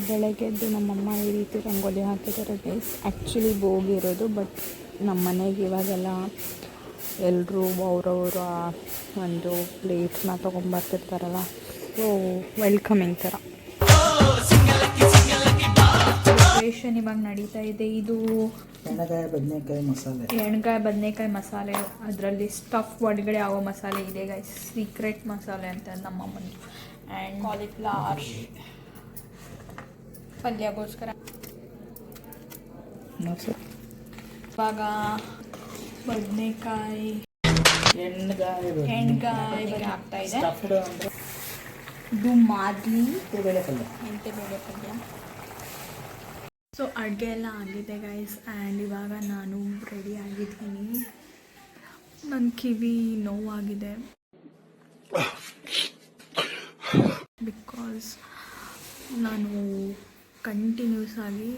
ಬೆಳಗ್ಗೆ ಎದ್ದು ನಮ್ಮಮ್ಮ ಈ ರೀತಿ ರಂಗೋಲಿ ಹಾಕಿದ್ದಾರೆ ಗೈಸ್. ಆ್ಯಕ್ಚುಲಿ ಹೋಗಿರೋದು, ಬಟ್ ನಮ್ಮ ಮನೆಗೆ ಇವಾಗೆಲ್ಲ ಎಲ್ಲರೂ ಅವರವರ ಒಂದು ಪ್ಲೇಟ್ನ ತೊಗೊಂಬರ್ತಿರ್ತಾರಲ್ಲ, ಸೊ ವೆಲ್ಕಮಿಂಗ್ ಥರ ಡೆಕೋರೇಷನ್ ಇವಾಗ ನಡೀತಾ ಇದೆ. ಇದು ಎಣ್ಗಾಯಿ ಬದನೆಕಾಯಿ ಮಸಾಲೆ, ಅದರಲ್ಲಿ ಸ್ಟಫ್ ಒಳಗಡೆ ಆಗೋ ಮಸಾಲೆ ಇದೆ ಗೈಸ್, ಸೀಕ್ರೆಟ್ ಮಸಾಲೆ ಅಂತ ನಮ್ಮಮ್ಮನ. ಆ್ಯಂಡ್ ಕಾಲಿಫ್ಲವರ್ ಪಲ್ಯಗೋಸ್ಕರ ಇವಾಗ ಬದನೆಕಾಯಿ ಎಣ್ಗಾಯಿ ಬರೀ ಆಗ್ತಾ ಇದೆ. ಇದು ಮಾದ್ಲಿ ಎಂಟೆ ಬೇಳೆ ಪಲ್ಯ. ಸೊ ಅಡುಗೆ ಎಲ್ಲ ಆಗಿದೆ ಗೈಸ್. ಆ್ಯಂಡ್ ಇವಾಗ ನಾನು ರೆಡಿ ಆಗಿದ್ದೀನಿ. ನನ್ನ ಕಿವಿ ನೋವಾಗಿದೆ ಬಿಕಾಸ್ ನಾನು ಕಂಟಿನ್ಯೂಸ್ ಆಗಿ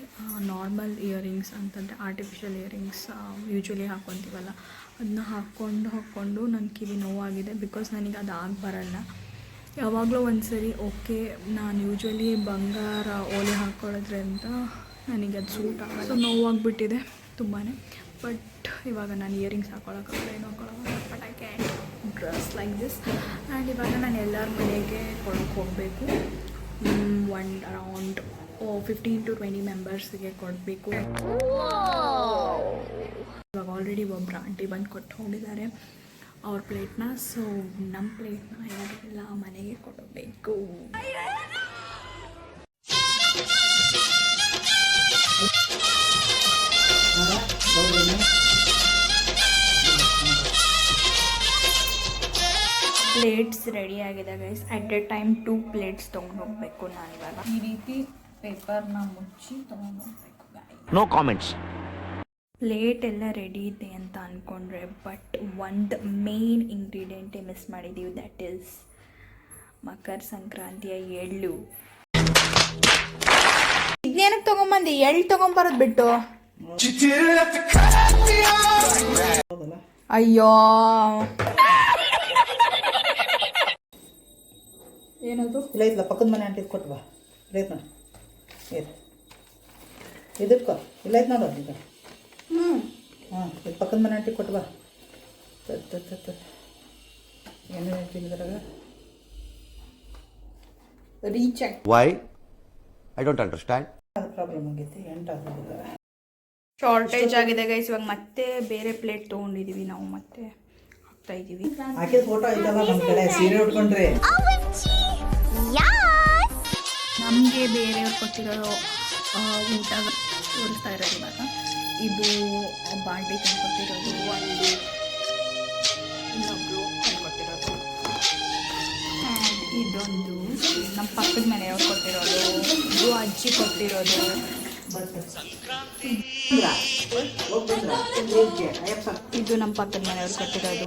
ನಾರ್ಮಲ್ ಇಯರಿಂಗ್ಸ್ ಅಂತಂದರೆ ಆರ್ಟಿಫಿಷಿಯಲ್ ಇಯರಿಂಗ್ಸ್ ಯೂಶ್ವಲಿ ಹಾಕ್ಕೊತೀವಲ್ಲ, ಅದನ್ನ ಹಾಕ್ಕೊಂಡು ನನ್ನ ಕಿವಿ ನೋವಾಗಿದೆ. ಬಿಕಾಸ್ ನನಗೆ ಅದು ಬರಲ್ಲ. ಯಾವಾಗಲೂ ಒಂದು ಸರಿ ಓಕೆ, ನಾನು ಯೂಶ್ವಲಿ ಬಂಗಾರ ಓಲೆ ಹಾಕ್ಕೊಳ್ಳೋದ್ರಿಂದ ನನಗೆ ಅದು ಸೂಟ್ ಆಗಲ್ಲ, ಸೊ ನೋವಾಗ್ಬಿಟ್ಟಿದೆ ತುಂಬಾ. ಬಟ್ ಇವಾಗ ನಾನು ಇಯರಿಂಗ್ಸ್ ಹಾಕ್ಕೊಳ್ಳೋಕ್ಕಾಗಲ್ಲ, ಏನು ಹಾಕ್ಕೊಳ್ಳೋಕ್ಕಾಗಲ್ಲ. But I can dress like this. And ಇವಾಗ ನಾನು ಎಲ್ಲರ ಮನೆಗೆ ಕೊಡೋಕ್ಕೆ ಹೋಗಬೇಕು. ಒಂದು ಅರೌಂಡ್ 15 to 20 ಮೆಂಬರ್ಸ್ಗೆ ಕೊಡಬೇಕು. ಇವಾಗ ಆಲ್ರೆಡಿ ಒಬ್ಬರು ಆಂಟಿ ಬಂದು ಕೊಟ್ಟು ಹೋಗಿದ್ದಾರೆ ಅವ್ರ ಪ್ಲೇಟ್ನ. ಸೊ ನಮ್ಮ ಪ್ಲೇಟ್ನ ಇವಾಗೆಲ್ಲ ಮನೆಗೆ ಕೊಡಬೇಕು. ಪ್ಲೇಟ್ಸ್ ರೆಡಿ ಆಗಿದೆ guys. At A time 2 plates ತೊಗೊಂಡು ಹೋಗಬೇಕು. ನಾನು ಇವಾಗ ಈ ರೀತಿ ಪೇಪರ್ನ ಮುಚ್ಚಿ ತೊಗೊಂಡು ಹೋಗಬೇಕು ಗೈಸ್. No comments. ಪ್ಲೇಟ್ ಎಲ್ಲ ರೆಡಿ ಇದೆ ಅಂತ ಅಂದ್ಕೊಂಡ್ರೆ, ಬಟ್ ಒಂದು ಮೇನ್ ಇಂಗ್ರೀಡಿಯೆಂಟೇ ಮಿಸ್ ಮಾಡಿದ್ದೀವಿ. ದ್ಯಾಟ್ ಈಸ್ ಮಕರ ಸಂಕ್ರಾಂತಿಯ ಎಳ್ಳು. ಇದೇನಕ್ಕೆ ತೊಗೊಂಬಂದು ಎಳ್ಳು ತೊಗೊಂಬರೋದು ಬಿಟ್ಟು? ಅಯ್ಯೋ, ಏನದು? ಇಲ್ಲ ಇಲ್ಲ, ಪಕ್ಕದ ಮನೆ ಆಂಟಿ ಕೊಟ್ಟು ಬಾ. ಇಲ್ಲ ಇದಕ್ಕೋ ಇಲ್ಲ ಐತೆ ನೋಡು ಈಗ. ಹಾಂ, ಇದು ಪಕ್ಕದ ಮನೆ ಆಂಟಿ ಕೊಟ್ಟು ಬಾ. ಏನೇನು ಹೇಳ್ತಿದ್ರಾಗ recheck. Why? I don't understand. ಅದು ಪ್ರಾಬ್ಲಮ್ ಆಗೈತಿ. 8 ಆಗೋದಿಲ್ಲ, ಶಾರ್ಟೇಜ್ ಆಗಿದೆ ಗೈಸ್. ಇವಾಗ ಮತ್ತೆ ಬೇರೆ ಪ್ಲೇಟ್ ತೊಗೊಂಡಿದ್ದೀವಿ ನಾವು, ಮತ್ತೆ ಹಾಕ್ತಾ ಇದ್ದೀವಿ. ಹಾಕಿದ ಫೋಟೋ ಇದಲ್ಲ ನಮ್ಮ ಕಡೆ, ಸೀರೆ ಉಟ್ಕೊಂಡ್ರಿ. ನಮಗೆ ಬೇರೆಯವ್ರು ಕೊಟ್ಟಿರೋ ಊಟ ತೋರಿಸ್ತಾ ಇರೋದು ಇವಾಗ. ಇದು ಬಾಂಡಿ ತಂದ್ಕೊಟ್ಟಿರೋದು, ಒಂದು ಇನ್ನೊಬ್ರು ತಂದ್ಕೊಟ್ಟಿರೋದು, ಆ್ಯಂಡ್ ಇದೊಂದು ನಮ್ಮ ಪಕ್ಕದ ಮನೆಯವ್ರು ಕೊಟ್ಟಿರೋದು, ಇದು ಅಜ್ಜಿ ಕೊಟ್ಟಿರೋದು, ಇದು ನಮ್ಮ ಪಕ್ಕದ ಮನೆಯವ್ರು ಕೊಟ್ಟಿರೋದು.